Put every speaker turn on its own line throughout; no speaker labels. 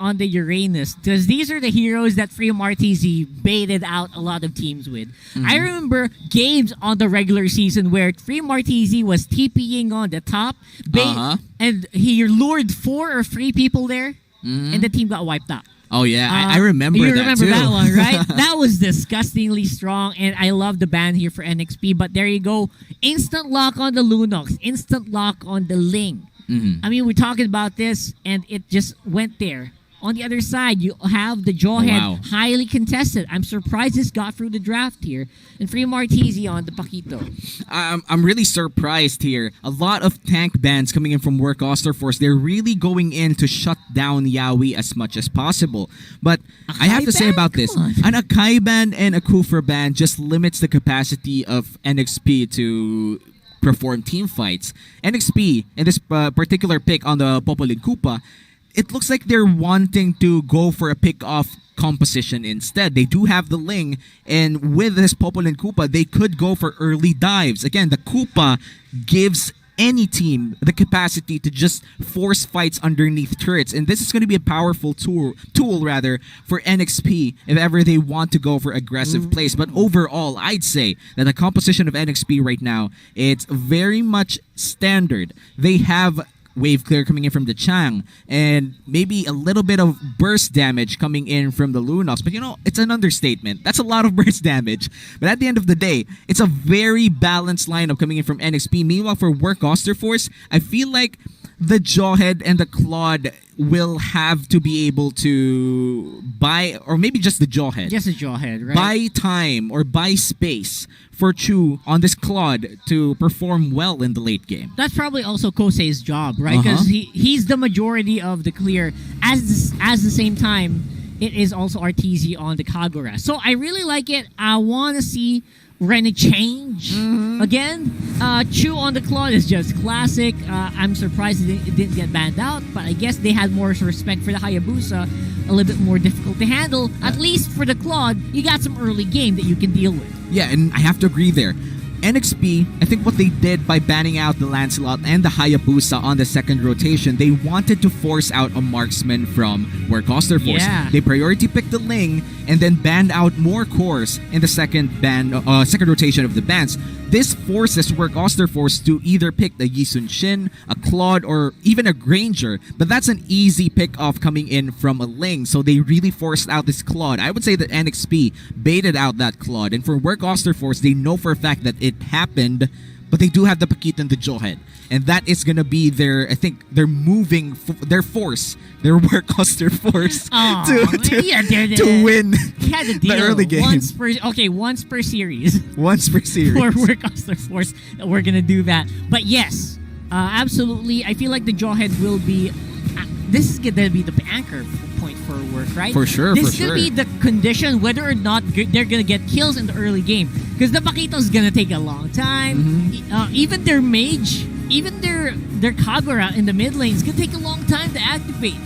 on the Uranus, because these are the heroes that Free Martese baited out a lot of teams with. I remember games on the regular season where Free Martese was TPing on the top, and he lured 4 or 3 people there, and the team got wiped out.
Oh yeah, I remember that.
You remember
too.
that one, right? That was disgustingly strong, and I love the ban here for NXP. But there you go, instant lock on the Lunox, instant lock on the Ling. I mean, we're talking about this, and it just went there. On the other side, you have the Jawhead, highly contested. I'm surprised this got through the draft here. And Free Martese on the Paquito.
I'm really surprised here. A lot of tank bans coming in from Work Auster Force. They're really going in to shut down Yaoi as much as possible. But I have to say about this, an Akai ban and a Kufra ban just limits the capacity of NXP to perform team fights. NXP, in this particular pick on the Popolin Kupa, it looks like they're wanting to go for a pick-off composition instead. They do have the Ling, and with this Popolin Kupa, they could go for early dives. Again, the Kupa gives any team the capacity to just force fights underneath turrets, and this is going to be a powerful tool for NXP if ever they want to go for aggressive plays. But overall, I'd say that the composition of NXP right now, it's very much standard. They have wave clear coming in from the Chang, and maybe a little bit of burst damage coming in from the Lunox. But you know, it's an understatement. That's a lot of burst damage. But at the end of the day, it's a very balanced lineup coming in from NXP. Meanwhile, for Work Auster Force, I feel like the Jawhead and the Claude will have to be able to buy, or maybe just the Jawhead.
Just the Jawhead, right?
Buy time or buy space for Chu on this Claude to perform well in the late game.
That's probably also Kosei's job, right? Because he's the majority of the clear. At the same time, it is also Arteezy on the Kagura. So I really like it. I want to see Rennie change again. Chu on the Claude is just classic. I'm surprised it didn't get banned out, but I guess they had more respect for the Hayabusa. A little bit more difficult to handle. At least for the Claude, you got some early game that you can deal with.
Yeah, and I have to agree there. NXP, I think what they did by banning out the Lancelot and the Hayabusa on the second rotation, they wanted to force out a marksman from Work Auster Force.
Yeah.
They priority picked the Ling and then banned out more cores in the second rotation of the bans. This forces Work Auster Force to either pick the Yisun Shin, a Claude, or even a Granger. But that's an easy pick-off coming in from a Ling, so they really forced out this Claude. I would say that NXP baited out that Claude, and for Work Auster Force, they know for a fact that it happened, but they do have the Paquito and the Jawhead. And that is going to be their, I think, their Work Auster Force to win the early game.
Once per series.
Once per series.
For Work Auster Force, we're going to do that. But yes, absolutely, I feel like the Jawhead will be, this is going to be the anchor point for Work, right?
For sure,
This is going to be the condition whether or not they're going to get kills in the early game. Because the Paquito's going to take a long time. Even their mage, even their Kagura in the mid lane is going to take a long time to activate.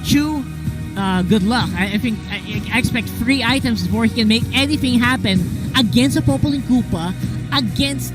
Chu, good luck. I think I expect 3 items before he can make anything happen against a Popolin Kupa, against,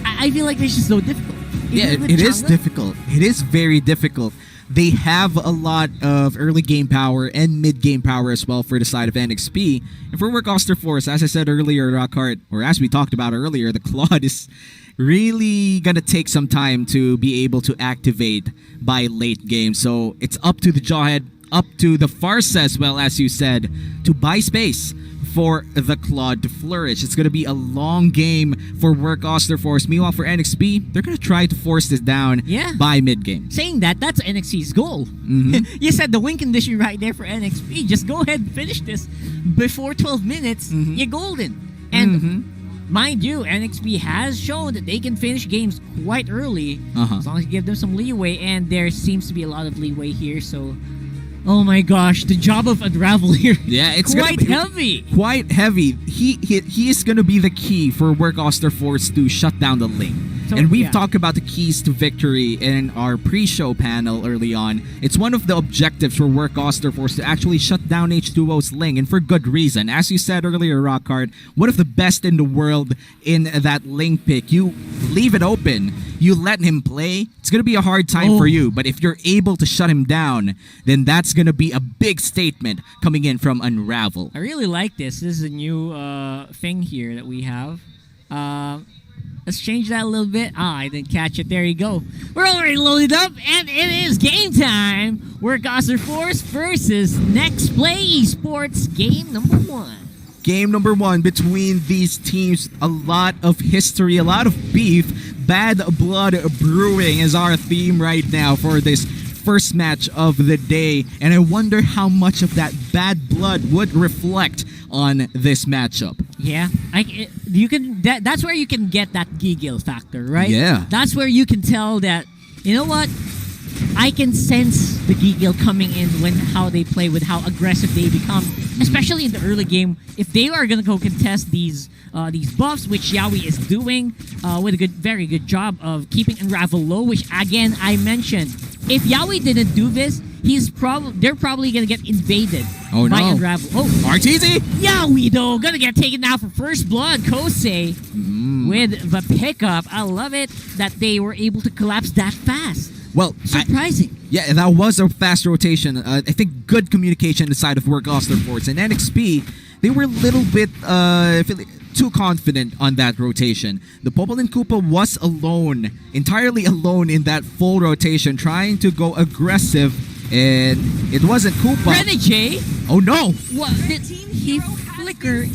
I feel like this is so difficult.
It is difficult. It is very difficult. They have a lot of early game power and mid game power as well for the side of NXP. And for Work Auster Force, as I said earlier, Rockhart, or as we talked about earlier, the Claude is really gonna take some time to be able to activate by late game. So it's up to the Jawhead, up to the Farsa as well, as you said, to buy space for the Claude to flourish. It's going to be a long game for Work Auster Force. Meanwhile, for NXP, they're going to try to force this down by mid-game.
Saying that, that's NXT's goal. You said the win condition right there for NXP. Just go ahead and finish this before 12 minutes. You're golden. And mind you, NXP has shown that they can finish games quite early as long as you give them some leeway, and there seems to be a lot of leeway here, so oh my gosh, the job of Unravel here.
Yeah, it's
quite heavy.
Quite heavy. He is going to be the key for Work Auster Force to shut down the Ling. And we've talked about the keys to victory in our pre-show panel early on. It's one of the objectives for Work Auster Force to actually shut down H2O's LING, and for good reason. As you said earlier, Rockhard, one of the best in the world in that LING pick. You leave it open, you let him play, it's going to be a hard time for you. But if you're able to shut him down, then that's going to be a big statement coming in from Unravel.
I really like this. This is a new thing here that we have. Let's change that a little bit. I didn't catch it. There you go. We're already loaded up, and it is game time. Work Auster Force versus Nexplay Esports, game number 1.
Game number 1 between these teams. A lot of history, a lot of beef. Bad blood brewing is our theme right now for this first match of the day. And I wonder how much of that bad blood would reflect on this matchup.
Yeah, that's where you can get that giggle factor, right?
Yeah.
That's where you can tell that, you know what? I can sense the giggle coming in when how they play, with how aggressive they become, especially in the early game. If they are going to go contest these buffs, which Yawi is doing with a very good job of keeping Unravel low, which again I mentioned. If Yawi didn't do this, they're probably gonna get invaded by Unravel. Oh,
RTZ!
Yawi though gonna get taken down for first blood. Kosei with the pickup. I love it that they were able to collapse that fast.
Well,
surprising.
Yeah, that was a fast rotation. I think good communication on the side of Work Auster Force and NXP. They were a little bit too confident on that rotation. The Popol and Koopa was alone, entirely alone in that full rotation, trying to go aggressive, and it wasn't Koopa.
Renegade?
Oh no!
What did he flicker?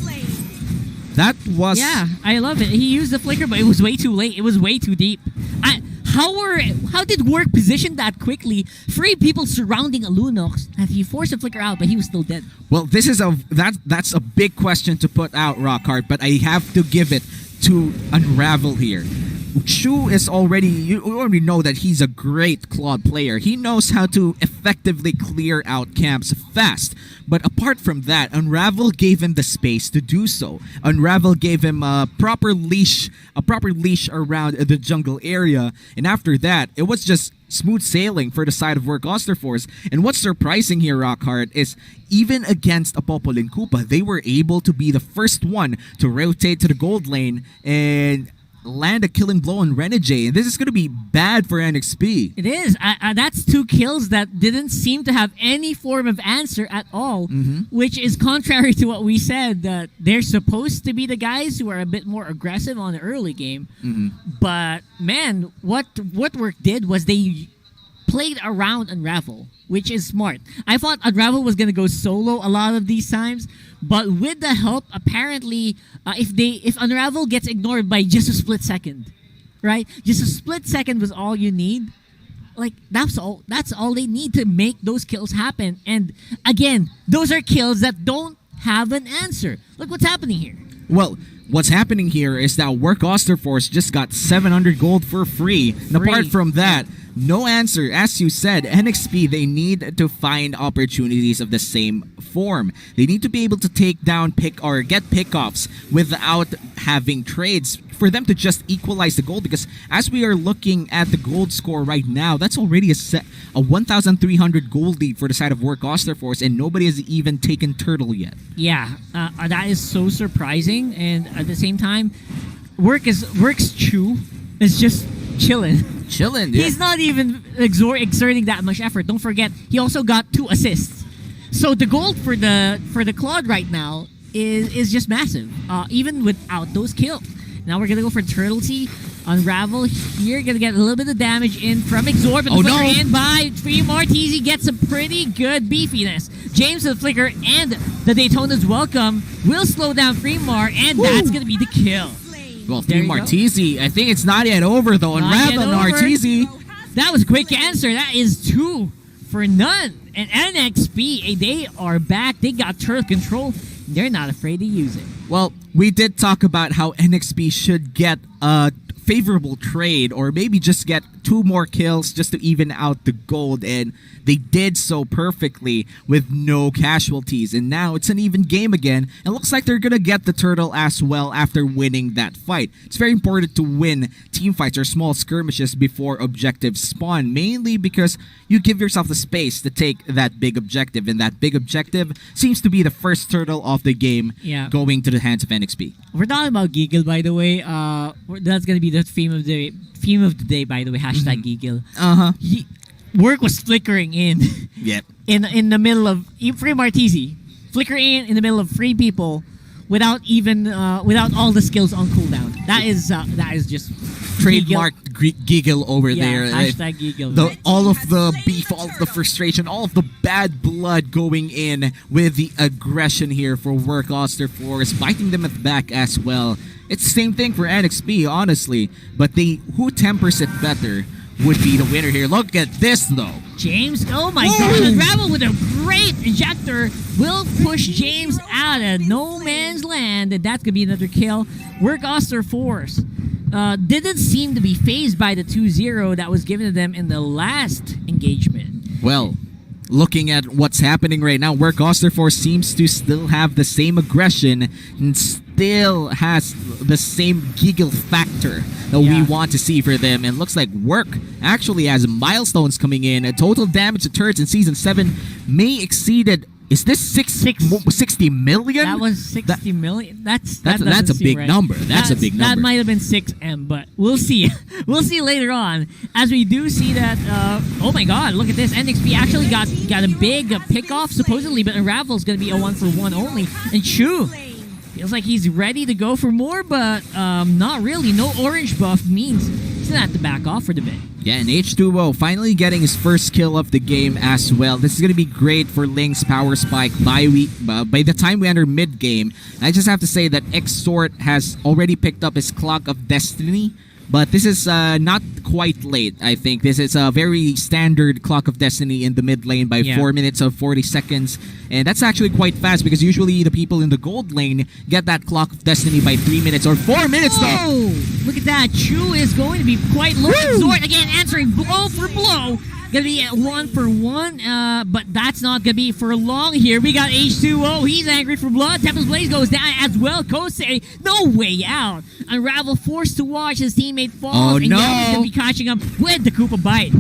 That was...
Yeah, I love it. He used the flicker, but it was way too late. It was way too deep. How did Work position that quickly? 3 people surrounding Alunox, and he forced the flicker out, but he was still dead.
Well, this is that's a big question to put out, Rockhard, but I have to give it to Unravel here. Chu is you already know that he's a great Claude player. He knows how to effectively clear out camps fast. But apart from that, Unravel gave him the space to do so. Unravel gave him a proper leash around the jungle area, and after that, it was just smooth sailing for the side of Work Auster Force. And what's surprising here, Rockhard, is even against Popol and Koopa, they were able to be the first one to rotate to the gold lane and land a killing blow on Renegade. And this is going to be bad for NXP.
It is. That's 2 kills that didn't seem to have any form of answer at all, which is contrary to what we said, that they're supposed to be the guys who are a bit more aggressive on the early game. But man, what Work did was they played around Unravel, which is smart. I thought Unravel was going to go solo a lot of these times, but with the help, apparently, if Unravel gets ignored by just a split second, right? Just a split second was all you need. Like, that's all they need to make those kills happen. And again, those are kills that don't have an answer. Look what's happening here.
Well, what's happening here is that Work Auster Force just got 700 gold for free. And apart from that, no answer. As you said, NXP, they need to find opportunities of the same form. They need to be able to take down get pickoffs without having trades for them to just equalize the gold, because as we are looking at the gold score right now, that's already a 1,300 gold lead for the side of Work Auster Force, and nobody has even taken Turtle yet. Yeah,
that is so surprising, and at the same time, Work's Chu is just chilling.
Yeah.
He's not even exerting that much effort. Don't forget, he also got 2 assists. So the gold for the Claude right now is just massive, even without those kills. Now we're gonna go for Turtle T. Unravel here, gonna get a little bit of damage in from Exorb, and the flicker in by Fremar. TZ gets some pretty good beefiness. James with the flicker and the Daytona's welcome will slow down Fremar, and that's gonna be the kill.
Well, Fremar TZ, I think it's not yet over though. Unravel and RTZ.
That was a quick answer. That is 2 for none. And NXP, they are back. They got turret control. They're not afraid to use it.
Well, we did talk about how NXP should get a favorable trade, or maybe just get 2 more kills just to even out the gold, and they did so perfectly with no casualties. And now it's an even game again, and looks like they're gonna get the turtle as well after winning that fight. It's very important to win team fights or small skirmishes before objectives spawn, mainly because you give yourself the space to take that big objective, and that big objective seems to be the first turtle of the game going to the hands of NXP.
We're talking about Giggle, by the way. That's gonna be the theme of the day, by the way. Hashtag Giggle. Work was flickering in.
Yep.
In the middle of free Martisi, flickering in the middle of 3 people, without even without all the skills on cooldown. That is just
trademark Giggle over there.
Hashtag Giggle.
All of the beef, all of the frustration, all of the bad blood going in with the aggression here for Work Auster Force, biting them at the back as well. It's the same thing for NXP, honestly, but who tempers it better would be the winner here. Look at this, though.
James, oh my gosh, Unravel with a great ejector will push James out of no man's land, and that's going to be another kill. Work Auster Force didn't seem to be phased by the 2-0 that was given to them in the last engagement.
Well, looking at what's happening right now, Work Auster Force seems to still have the same aggression and still has the same giggle factor that we want to see for them. And looks like Work actually has milestones coming in. A total damage to turrets in Season 7 may exceeded... Is this 60 million?
That was 60 million. That's
a big number. That's a big number.
That might have been 6M, but we'll see. We'll see later on, as we do see that. Oh my God! Look at this. NXP actually got a big pick-off supposedly, but Unravel's going to be a 1-for-1 only. And Chu feels like he's ready to go for more, but not really. No orange buff means he's going to have to back off for the bit.
Yeah, and H2O finally getting his first kill of the game as well. This is going to be great for Ling's power spike by the time we enter mid-game. I just have to say that Exort has already picked up his Clock of Destiny, but this is not quite late, I think. This is a very standard Clock of Destiny in the mid lane by 4 minutes of 40 seconds. And that's actually quite fast because usually the people in the gold lane get that Clock of Destiny by 3 minutes or 4 minutes though.
Oh, look at that. Chu is going to be quite low. Exort again answering blow for blow. Gonna be at 1-for-1, but that's not gonna be for long here. We got H2O. He's angry for blood. Tempest Blaze goes down as well. Kosei, no way out. Unravel forced to watch his teammate fall. And Yavi's gonna be catching him with the Koopa Bite.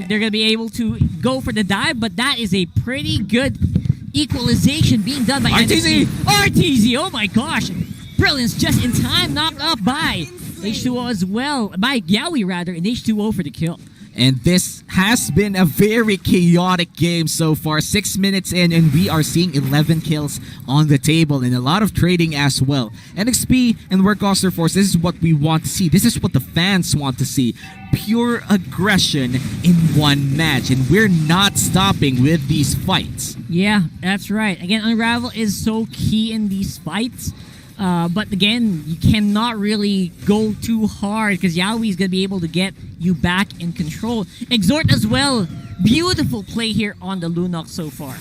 They're gonna be able to go for the dive, but that is a pretty good equalization being done by
RTZ.
RTZ, oh my gosh. Brilliance just in time, knocked up by H2O as well. By Yawi rather, and H2O for the kill.
And this has been a very chaotic game so far. 6 minutes in, and we are seeing 11 kills on the table and a lot of trading as well. NXP and Work Auster Force, this is what we want to see. This is what the fans want to see. Pure aggression in one match, and we're not stopping with these fights.
Yeah, that's right. Again, Unravel is so key in these fights. But again, you cannot really go too hard because Yawi is going to be able to get you back in control. Exort as well. Beautiful play here on the Lunox so far.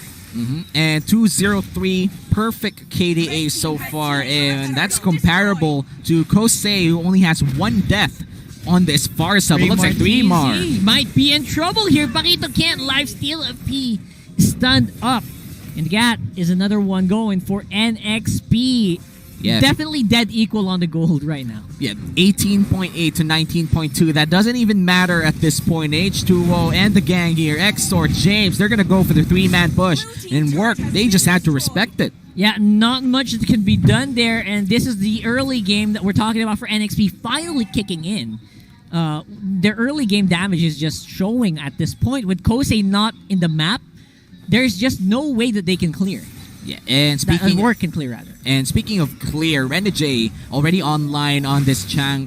And 203, perfect KDA so far. And that's comparable to Kosei, who only has 1 death on this far sub. It looks like 3 more.
Might be in trouble here. Paquito can't lifesteal if he stunned up. And that is another one going for NXP.
Yeah.
Definitely dead equal on the gold right now.
Yeah, 18.8 to 19.2. That doesn't even matter at this point. H2O and the gang here, Exort, James, they're going to go for the 3-man push. And Work, they just had to respect it.
Yeah, not much that can be done there. And this is the early game that we're talking about for NXP finally kicking in. Their early game damage is just showing at this point. With Kosei not in the map, there's just no way that they can clear.
Yeah, and speaking
Work can clear rather.
And speaking of clear, Renegade already online on this Chang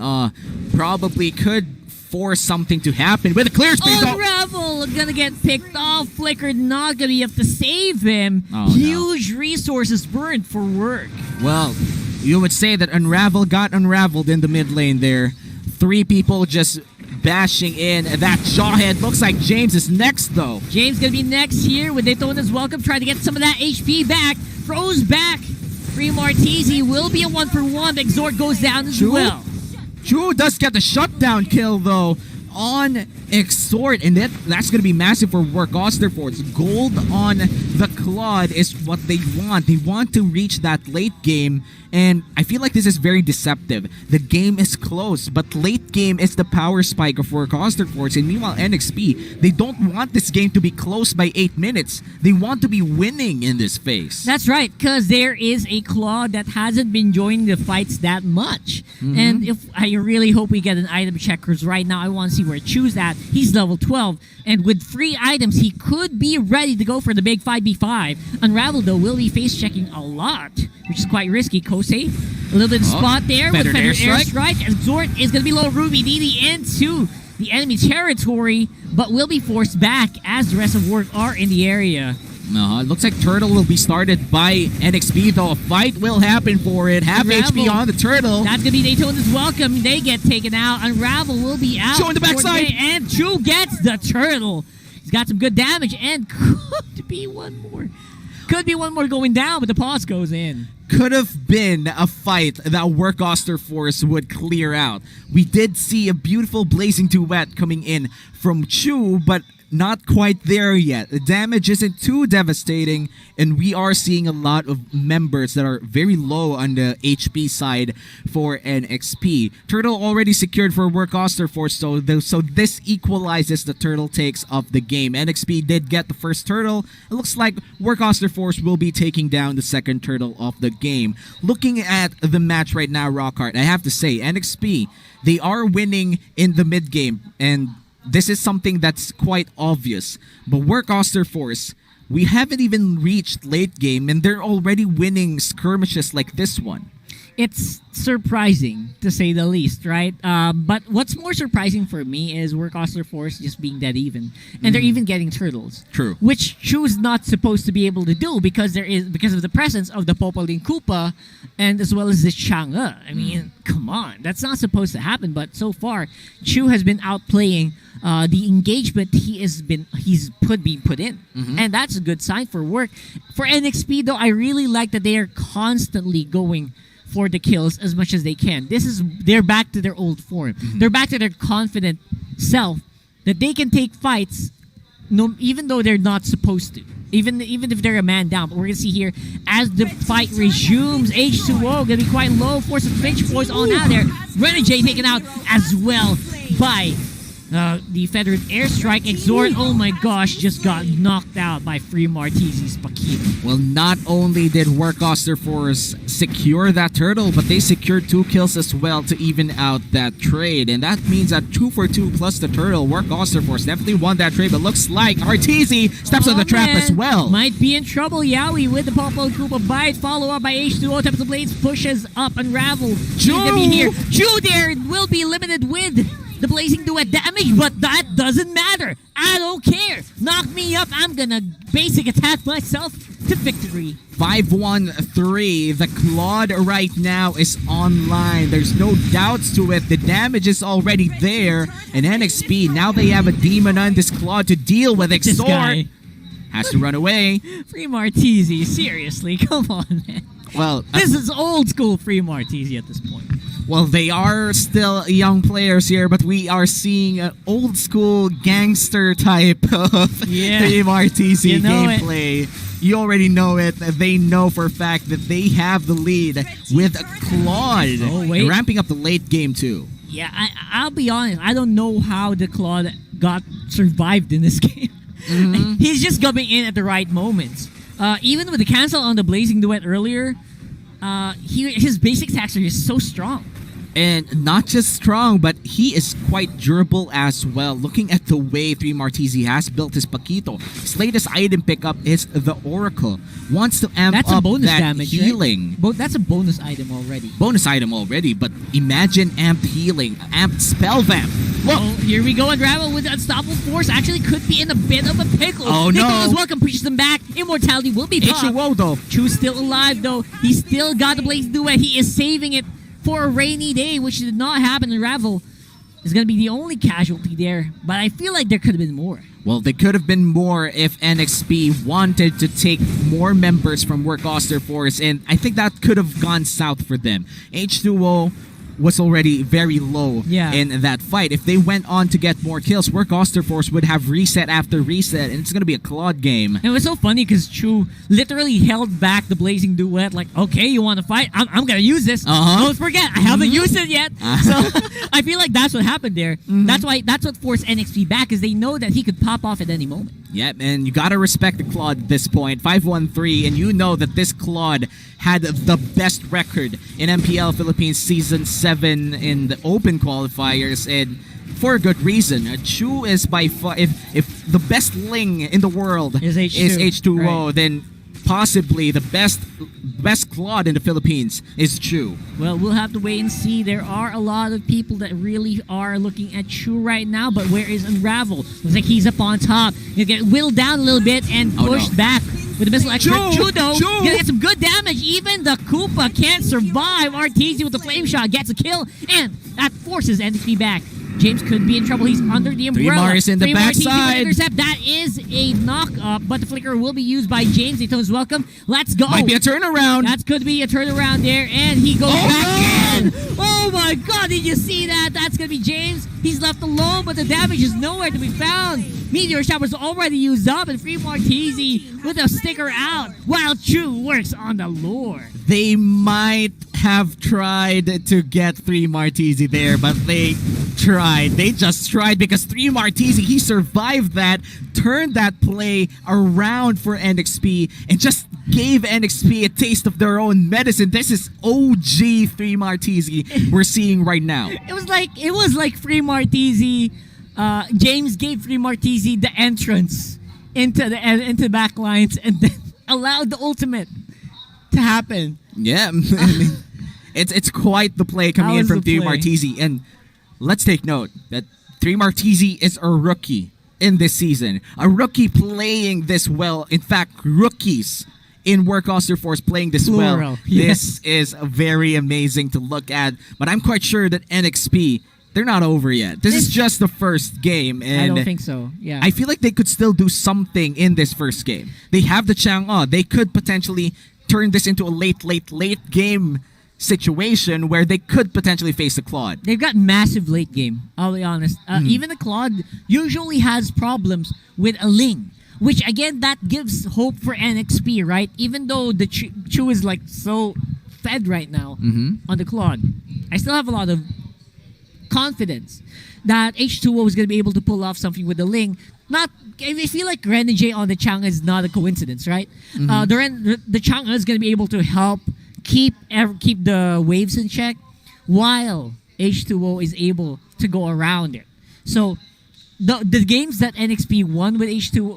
probably could force something to happen with a clear space.
Unravel gonna get picked off. Flickered not gonna be able to save him. Huge resources burned for Work.
Well, you would say that Unravel got unraveled in the mid lane there. 3 people just bashing in. That Jawhead looks like James is next though.
James gonna be next here with Daytona's welcome, trying to get some of that HP back. Froze back. Free Martisi will be a 1-for-1. Exort goes down as well.
Chu does get the shutdown kill though on Exhort, and that's going to be massive for Work Auster Force. Gold on the Claude is what they want. They want to reach that late game, and I feel like this is very deceptive. The game is close, but late game is the power spike of Work Auster Force, and meanwhile NXP, they don't want this game to be close by 8 minutes. They want to be winning in this phase.
That's right, because there is a Claude that hasn't been joining the fights that much. And if I really hope we get an item check, because right now I want to see where Chu's at. He's level 12, and with free items, he could be ready to go for the big 5v5. Unravel, though, will be face-checking a lot, which is quite risky. Kosei, a little bit of spot there with Feathered Airstrike. Exhort is going to be low. Ruby DD into the enemy territory, but will be forced back as the rest of Work are in the area.
It looks like Turtle will be started by NXP, though. A fight will happen for it. Half HP on the Turtle.
That's going to be Daytona's welcome. They get taken out. Unravel will be out.
Chu on the backside.
And Chu gets the Turtle. He's got some good damage, and could be one more. Could be one more going down, but the pause goes in.
Could have been a fight that Work Auster Force would clear out. We did see a beautiful blazing duet coming in from Chu, but not quite there yet. The damage isn't too devastating, and we are seeing a lot of members that are very low on the HP side for NXP. Turtle already secured for Work Auster Force, so this equalizes the Turtle takes of the game. NXP did get the first Turtle. It looks like Work Auster Force will be taking down the second Turtle of the game. Looking at the match right now, Rockhart, I have to say, NXP, they are winning in the mid game, and this is something that's quite obvious. But Work Auster Force, we haven't even reached late game, and they're already winning skirmishes like this one.
It's surprising, to say the least, right? But what's more surprising for me is Work Auster Force just being dead even. And they're even getting turtles.
True.
Which Chu's not supposed to be able to do because of the presence of the Popaling Koopa and as well as the Chang'e. I mean, come on. That's not supposed to happen, but so far, Chu has been outplaying the engagement he's being put in. And that's a good sign for Work. For NXP, though, I really like that they are constantly going for the kills as much as they can. They're back to their old form. They're back to their confident self that they can take fights, even though they're not supposed to. Even if they're a man down. But we're gonna see here as the fight resumes. H2O gonna be quite low. Force of Finch Force on out there. Renegade taken out as well by the Feathered Airstrike. Exhort, oh my gosh, just got knocked out by Free Martizi's Paquito.
Well, not only did Work Auster Force secure that Turtle, but they secured 2 kills as well to even out that trade. And that means that 2 for 2 plus the Turtle, Work Auster Force definitely won that trade, but looks like Arteezy steps on the trap as well.
Might be in trouble, Yowie, with the Popo Koopa bite. Follow up by H2O. Taps the blades, pushes up, Unravel. Chu gonna be here. Chu there will be limited with the blazing duet damage, but that doesn't matter. I don't care. Knock me up. I'm gonna basic attack myself to victory.
5-1-3. The Claude right now is online. There's no doubts to it. The damage is already there. And NXP, now they have a demon on this Claude to deal with. Exhort has to run away.
Free Martizi, seriously, come on, man.
Well,
this is old school Free Martizi at this point.
Well, they are still young players here, but we are seeing an old school gangster type of Free Martizi gameplay. You already know it. They know for a fact that they have the lead with Claude. Ramping up the late game too.
Yeah, I'll be honest. I don't know how the Claude got survived in this game. He's just coming in at the right moments. Even with the cancel on the Blazing Duet earlier, his basic attacks are just so strong.
And not just strong, but he is quite durable as well. Looking at the way Free Martizi has built his Paquito, his latest item pickup is the Oracle. Wants to amp up that damage, healing.
Right? That's a bonus item already.
Bonus item already, but imagine amped healing, amped spell vamp. Whoa!
Oh, here we go, Unravel with Unstoppable Force. Actually could be in a bit of a pickle.
Oh no!
Nicholas Welcome pushes them back. Immortality will be popped.
H2O though.
Chu's still alive though. He's still got the Blaze Duet. He is saving it for a rainy day, which did not happen. Unravel is going to be the only casualty there, but I feel like there could have been more.
Well, there could have been more if NXP wanted to take more members from Work Auster Force, and I think that could have gone south for them. H2O was already very low in that fight. If they went on to get more kills, Work Auster Force would have reset after reset, and it's going to be a Claude game.
It was so funny because Chu literally held back the Blazing Duet, like, okay, you want to fight? I'm going to use this. Don't forget, I haven't used it yet. So I feel like that's what happened there. That's what forced NXP back, is they know that he could pop off at any moment.
Yep, and you gotta respect the Claude at this point. 5-1-3, and you know that this Claude had the best record in MPL Philippines Season 7 in the open qualifiers, and for a good reason. Chu is by far, if the best Ling in the world
is H2O,
right, then possibly the best Claude in the Philippines is Chu.
Well, we'll have to wait and see. There are a lot of people that really are looking at Chu right now, but where is Unravel? Looks like he's up on top. He'll get whittled down a little bit and pushed back with the missile expert. Chu, though, gonna get some good damage. Even the Koopa can't survive. RTZ with the flame shot gets a kill, and that forces NXP back. James could be in trouble. He's under the umbrella.
3 Mars in the backside.
Intercept. That is a knock-up, but the flicker will be used by James. Daytona's welcome. Let's go.
Might be a turnaround.
That could be a turnaround there, and he goes back in. Oh my God, did you see that? That's going to be James. He's left alone, but the damage is nowhere to be found. Meteor Shot was already used up, and Free Martizi with a sticker out, while Chu works on the lure.
They might have tried to get 3 Martizi there, but they tried. They just tried, because 3 Martizi, he survived that, turned that play around for NXP, and just gave NXP a taste of their own medicine. This is OG 3 Martizi we're seeing right now.
It was like 3 Martizi. James gave 3 Martizi the entrance into the back lines, and then allowed the ultimate to happen.
Yeah, I mean, it's quite the play coming in from 3 Martizi. And let's take note that 3 Martizi is a rookie in this season. A rookie playing this well. In fact, rookies in Work Auster Force playing this well. This is very amazing to look at. But I'm quite sure that NXP, they're not over yet. This is just the first game. And
I don't think so. Yeah,
I feel like they could still do something in this first game. They have the Chang'e. They could potentially turn this into a late game situation where they could potentially face the Claude.
They've got massive late game, I'll be honest. Even the Claude usually has problems with a Ling, which again, that gives hope for NXP, right? Even though the Chu is like so fed right now on the Claude, I still have a lot of confidence that H2O is going to be able to pull off something with the Ling. I feel like Renegade on the Chang'e is not a coincidence, right? The Chang'e is going to be able to help keep the waves in check, while H2O is able to go around it. So the games that NXP won with H2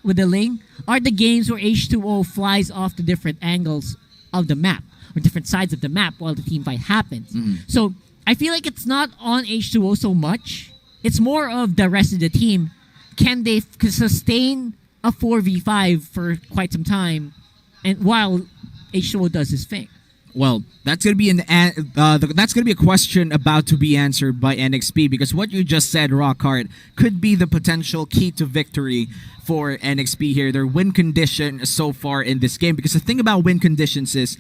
with the Ling are the games where H2O flies off the different angles of the map or different sides of the map while the team fight happens. So I feel like it's not on H2O so much. It's more of the rest of the team. Can they sustain a 4v5 for quite some time, and while H2O does his thing?
Well, that's gonna be a question about to be answered by NXP, because what you just said, Rockhart, could be the potential key to victory for NXP here. Their win condition so far in this game, because the thing about win conditions is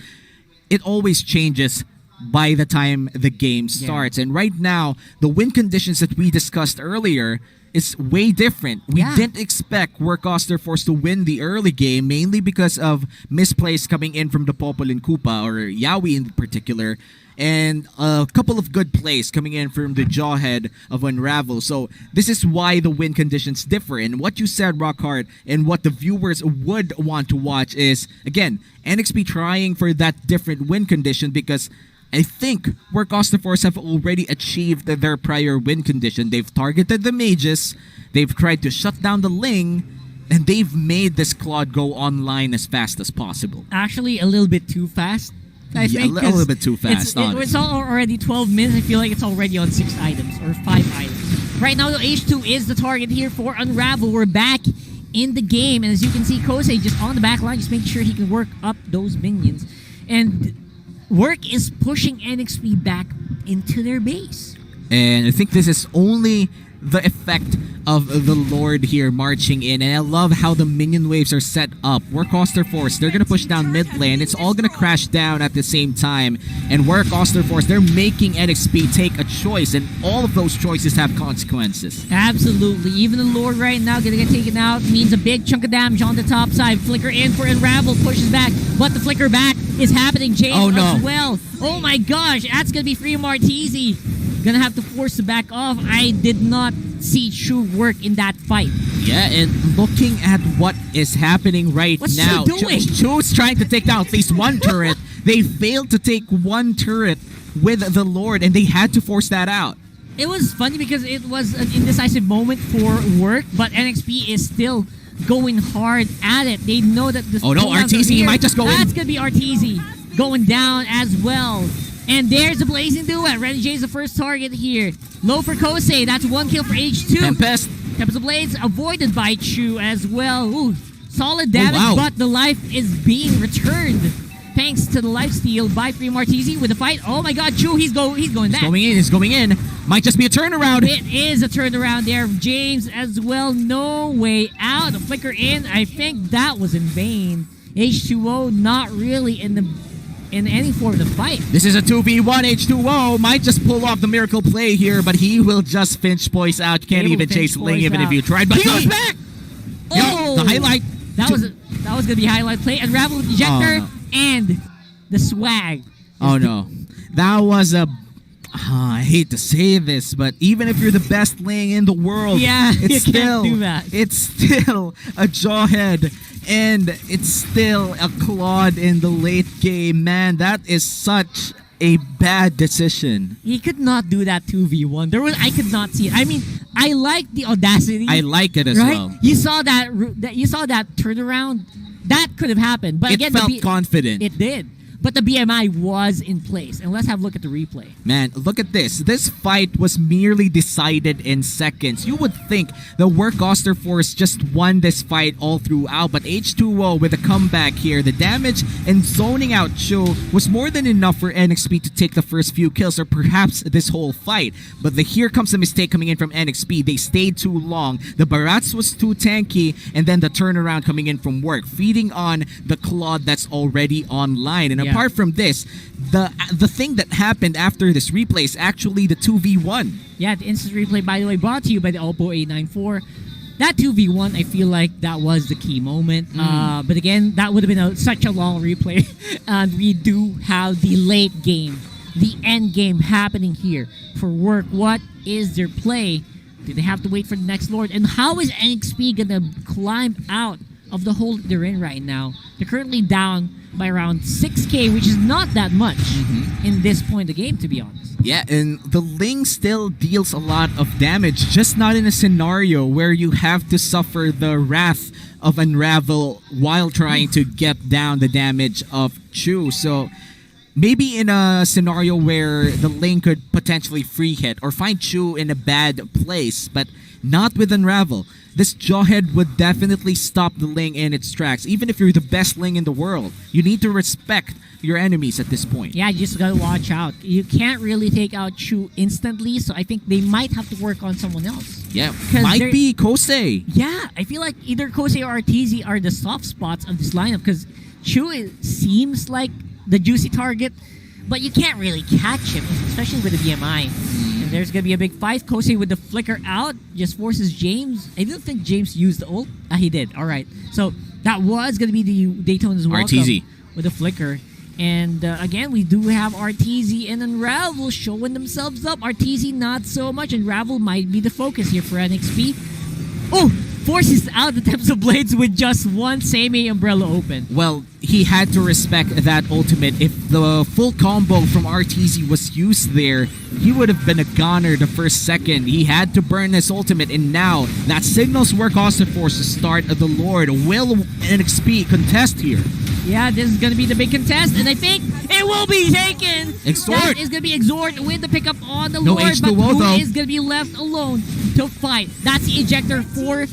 it always changes by the time the game starts. And right now, the win conditions that we discussed earlier is way different. We didn't expect Work Auster Force to win the early game, mainly because of misplays coming in from the Popol and Koopa, or Yawi in particular, and a couple of good plays coming in from the Jawhead of Unravel. So this is why the win conditions differ. And what you said, Rockhart, and what the viewers would want to watch is, again, NXP trying for that different win condition, because I think Work Auster Force have already achieved their prior win condition. They've targeted the mages, they've tried to shut down the Ling, and they've made this Claude go online as fast as possible.
Actually, a little bit too fast. I think
a little bit too fast.
It's already 12 minutes. I feel like it's already on 6 items or 5 items. Right now, the H2 is the target here for Unravel. We're back in the game, and as you can see, Kosei just on the back line, just making sure he can work up those minions. And Work is pushing NXP back into their base.
And I think this is only the effect of the Lord here marching in, and I love how the minion waves are set up. Work Auster Force, they're gonna push down mid lane. It's all gonna crash down at the same time, and Work Auster Force, they're making NXP take a choice, and all of those choices have consequences.
Absolutely. Even the Lord right now gonna get taken out means a big chunk of damage on the top side. Flicker in for Unravel, pushes back, but the flicker back is happening. James as well. Oh my gosh, that's gonna be free Martese. Gonna have to force to back off. I did not see Chu work in that fight.
Yeah, and looking at what is happening right now,
Chu doing?
Chu's trying to take down at least one turret. They failed to take one turret with the Lord, and they had to force that out.
It was funny because it was an indecisive moment for Work, but NXP is still going hard at it. They know that the
Arteezy might just go in.
That's gonna be Arteezy going down as well. And there's the Blazing Duet. Renny J's the first target here. Low for Kosei. That's one kill for H2.
Tempest
of Blades avoided by Chu as well. Ooh, solid damage, but the life is being returned thanks to the lifesteal by Free Martese with the fight. Oh my god, Chu, he's going back.
He's going in. Might just be a turnaround.
It is a turnaround there. James as well. No way out. The flicker in. I think that was in vain. H2O not really in any form of the fight.
This is a 2v1. H2O might just pull off the miracle play here, but he will just finch Poise out. You can't even chase Ling even if you tried. But he goes back!
Oh!
The highlight.
That was going to be a highlight play. Unravel with Ejector and the swag.
Oh no. That was a... I hate to say this, but even if you're the best Ling in the world,
it's still, can't do that.
It's still a jawhead, and it's still a Claude in the late game. Man, that is such a bad decision.
He could not do that 2v1. I could not see it. I mean, I like the audacity.
I like it as well.
You saw that turnaround. That could have happened, but
it
again,
felt confident.
It did. But the BMI was in place. And let's have a look at the replay.
Man, look at this. This fight was merely decided in seconds. You would think the Work Auster Force just won this fight all throughout, but H2O with a comeback here, the damage and zoning out Chu was more than enough for NXP to take the first few kills, or perhaps this whole fight. But here comes a mistake coming in from NXP. They stayed too long. The Barats was too tanky, and then the turnaround coming in from Work, feeding on the Claude that's already online. And apart from this, the thing that happened after this replay is actually the 2v1.
Yeah, the instant replay, by the way, brought to you by the Oppo A94. That 2v1, I feel like that was the key moment. But again, that would have been such a long replay. And we do have the late game, the end game happening here for Work. What is their play? Do they have to wait for the next Lord? And how is NXP going to climb out of the hole they're in right now? They're currently down by around 6k, which is not that much in this point of the game, to be honest.
Yeah, and the Ling still deals a lot of damage, just not in a scenario where you have to suffer the wrath of Unravel while trying to get down the damage of Chu. So maybe in a scenario where the Ling could potentially free hit or find Chu in a bad place, but not with Unravel. This jawhead would definitely stop the Ling in its tracks. Even if you're the best Ling in the world, you need to respect your enemies at this point.
Yeah, you just gotta watch out. You can't really take out Chu instantly, so I think they might have to work on someone else.
Yeah, might be Kosei.
Yeah, I feel like either Kosei or Arteezy are the soft spots of this lineup, because Chu seems like the juicy target, but you can't really catch him, especially with the BMI. And there's going to be a big fight. Kosei with the flicker out just forces James. I don't think James used the ult. He did. All right. So that was going to be the Daytona's welcome
Arteezy
with the flicker. And again, we do have Arteezy and Unravel showing themselves up. Arteezy not so much. Unravel might be the focus here for NXP. Oh! Forces out the Tips of Blades with just one Seimei Umbrella open.
Well, he had to respect that ultimate. If the full combo from Arteezy was used there, he would have been a goner the first second. He had to burn his ultimate, and now that signals Work Auster Force to start of the Lord. Will NXP contest here?
Yeah, this is going to be the big contest, and I think it will be taken.
Exort.
That is going to be Exort with the pickup on the
No
Lord,
H2O,
but who
though.
is going to be left alone to fight? That's the Ejector for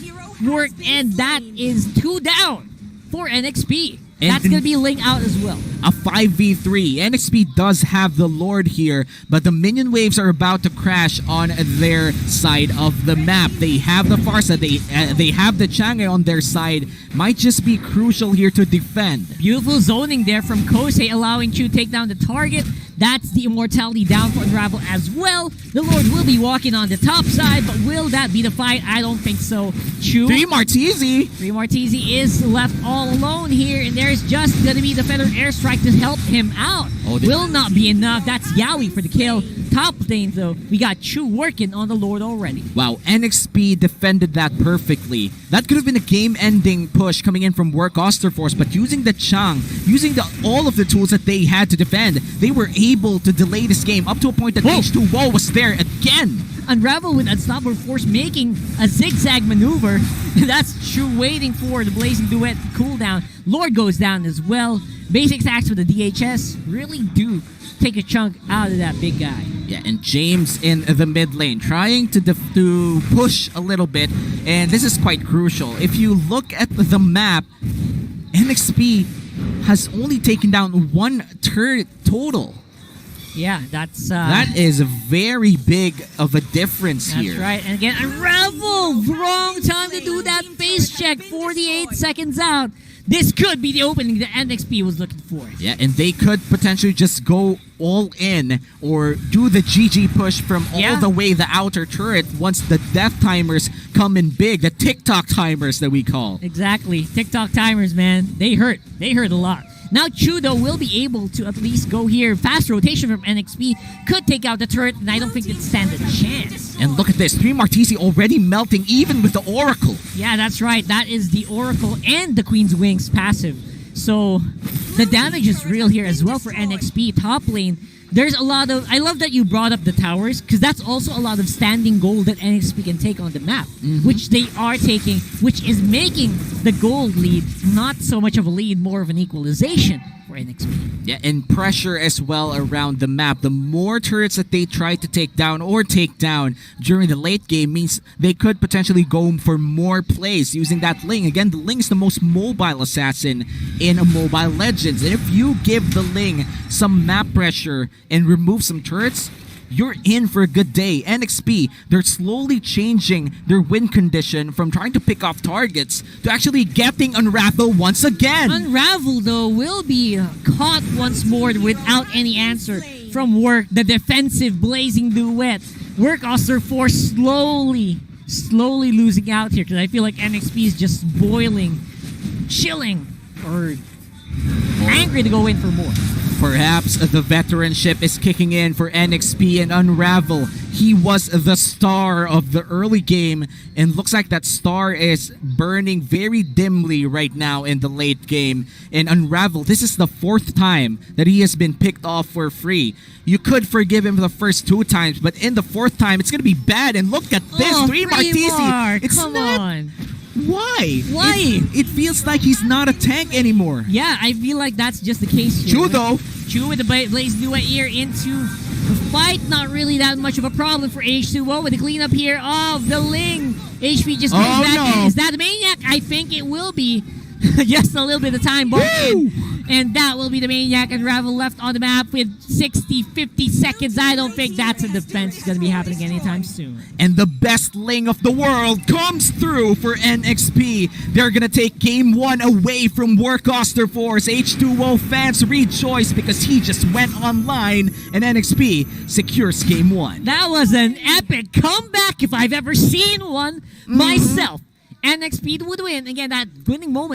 Work, and that is 2 down for NXP. That's going to be Ling out as well.
A 5v3. NXP does have the Lord here, but the minion waves are about to crash on their side of the map. They have the Farsa, they have the Chang'e on their side. Might just be crucial here to defend.
Beautiful zoning there from Kosei, allowing Chu to take down the target. That's the immortality down for Unravel as well. The Lord will be walking on the top side, but will that be the fight? I don't think so. Chu.
3 Martese.
3 Martese is left all alone here, and there's just going to be the Feather Airstrike to help him out. Will not be enough. That's Yaoi for the kill. Top lane, though, we got Chu working on the Lord already.
Wow, NXP defended that perfectly. That could have been a game-ending push coming in from Work Auster Force, but using the Chang, using all of the tools that they had to defend, they were able to delay this game up to a point that H2O was there again.
Unravel with Unstoppable Force making a zigzag maneuver. That's Chu waiting for the Blazing Duet cooldown. Lord goes down as well. Basic attacks for the DHS really do take a chunk out of that big guy.
Yeah, and James in the mid lane trying to push a little bit, and this is quite crucial. If you look at the map, NXP has only taken down 1 turret total.
Yeah, that's...
that is very big of a difference here.
That's right. And again, Unravel! Wrong time to do that face check. 48 seconds out. This could be the opening that NXP was looking for.
Yeah, and they could potentially just go all in or do the GG push from all the way the outer turret once the death timers come in big. The TikTok timers that we call.
Exactly. TikTok timers, man. They hurt. They hurt a lot. Now Chu, though, will be able to at least go here. Fast rotation from NXP could take out the turret, and I don't think it stands a chance.
And look at this. 3 Martese already melting even with the Oracle.
Yeah, that's right. That is the Oracle and the Queen's Wings passive. So the damage is real here as well for NXP. Top lane, there's a lot of... I love that you brought up the towers, because that's also a lot of standing gold that NXP can take on the map, which they are taking, which is making the gold lead not so much of a lead, more of an equalization for NXP.
Yeah, and pressure as well around the map. The more turrets that they try to take down during the late game means they could potentially go for more plays using that Ling. Again, the Ling is the most mobile assassin in Mobile Legends. And if you give the Ling some map pressure and remove some turrets, you're in for a good day. NXP, they're slowly changing their win condition from trying to pick off targets to actually getting Unravel once again.
Unravel, though, will be caught once more without any answer from Work, the defensive Blazing Duet. Work Auster Force slowly losing out here, because I feel like NXP is just boiling, chilling, or angry to go in for more.
Perhaps the veteranship is kicking in for NXP and Unravel. He was the star of the early game, and looks like that star is burning very dimly right now in the late game. And Unravel, this is the 4th time that he has been picked off for free. You could forgive him the first 2 times, but in the 4th time, it's going to be bad. And look at this, 3 Martese. It's
Come
not...
on.
Why?
Why?
It feels like he's not a tank anymore.
Yeah, I feel like that's just the case here.
Chu, though.
Chu with the Blaze Duet here into the fight. Not really that much of a problem for H2O with the cleanup here of the Ling. HP just goes back in. Is that the Maniac? I think it will be. Just a little bit of time barking. And that will be the Maniac. Unravel left on the map with 50 seconds. I don't think that's a defense going to be happening anytime soon.
And the best Ling of the world comes through for NXP. They're going to take Game 1 away from Work Auster Force. H2O fans rejoice because he just went online and NXP secures Game 1.
That was an epic comeback if I've ever seen one myself. NXP would win. Again, that winning moment